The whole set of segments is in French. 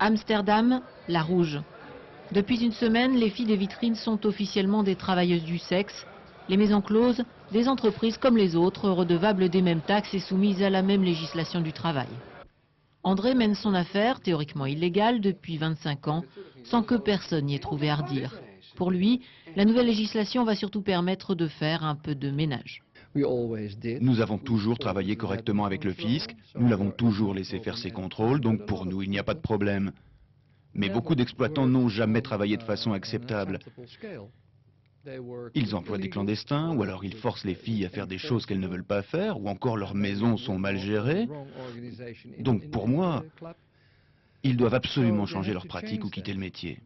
Amsterdam, la rouge. Depuis une semaine, les filles des vitrines sont officiellement des travailleuses du sexe. Les maisons closes, des entreprises comme les autres, redevables des mêmes taxes et soumises à la même législation du travail. André mène son affaire, théoriquement illégale, depuis 25 ans, sans que personne n'y ait trouvé à redire. Pour lui, la nouvelle législation va surtout permettre de faire un peu de ménage. Nous avons toujours travaillé correctement avec le fisc, nous l'avons toujours laissé faire ses contrôles, donc pour nous il n'y a pas de problème. Mais beaucoup d'exploitants n'ont jamais travaillé de façon acceptable. Ils emploient des clandestins, ou alors ils forcent les filles à faire des choses qu'elles ne veulent pas faire, ou encore leurs maisons sont mal gérées. Donc pour moi, ils doivent absolument changer leurs pratiques ou quitter le métier.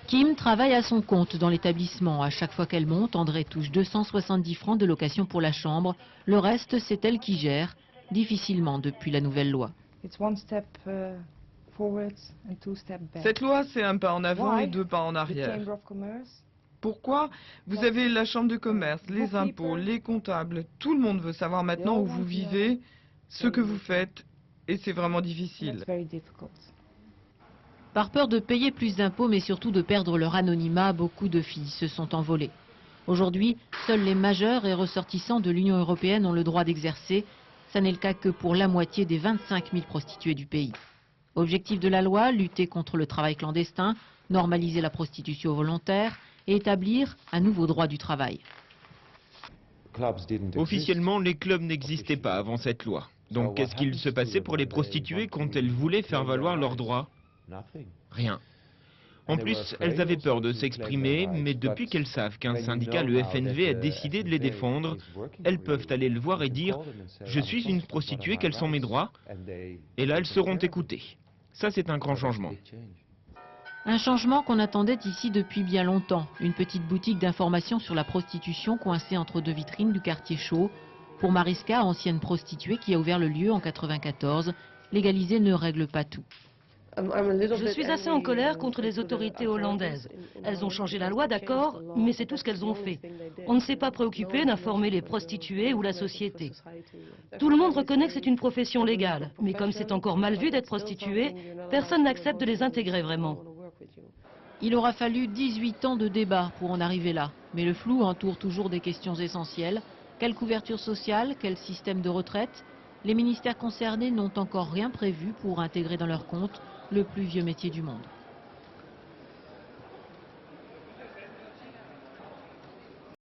Kim travaille à son compte dans l'établissement. À chaque fois qu'elle monte, André touche 270 francs de location pour la chambre. Le reste, c'est elle qui gère, difficilement depuis la nouvelle loi. Cette loi, c'est un pas en avant et deux pas en arrière. Pourquoi? Vous avez la chambre de commerce, les impôts, les comptables. Tout le monde veut savoir maintenant où vous vivez, ce que vous faites, et c'est vraiment difficile. Par peur de payer plus d'impôts, mais surtout de perdre leur anonymat, beaucoup de filles se sont envolées. Aujourd'hui, seuls les majeurs et ressortissants de l'Union européenne ont le droit d'exercer. Ça n'est le cas que pour la moitié des 25 000 prostituées du pays. Objectif de la loi, lutter contre le travail clandestin, normaliser la prostitution volontaire et établir un nouveau droit du travail. Officiellement, les clubs n'existaient pas avant cette loi. Donc qu'est-ce qu'il se passait pour les prostituées quand elles voulaient faire valoir leurs droits? Rien. En plus, elles avaient peur de s'exprimer, mais depuis qu'elles savent qu'un syndicat, le FNV, a décidé de les défendre, elles peuvent aller le voir et dire « Je suis une prostituée, quels sont mes droits ?» Et là, elles seront écoutées. Ça, c'est un grand changement. Un changement qu'on attendait ici depuis bien longtemps. Une petite boutique d'information sur la prostitution coincée entre deux vitrines du quartier chaud. Pour Mariska, ancienne prostituée qui a ouvert le lieu en 1994, légaliser ne règle pas tout. Je suis assez en colère contre les autorités hollandaises. Elles ont changé la loi, d'accord, mais c'est tout ce qu'elles ont fait. On ne s'est pas préoccupé d'informer les prostituées ou la société. Tout le monde reconnaît que c'est une profession légale, mais comme c'est encore mal vu d'être prostituée, personne n'accepte de les intégrer vraiment. Il aura fallu 18 ans de débat pour en arriver là. Mais le flou entoure toujours des questions essentielles. Quelle couverture sociale? Quel système de retraite? Les ministères concernés n'ont encore rien prévu pour intégrer dans leur compte le plus vieux métier du monde.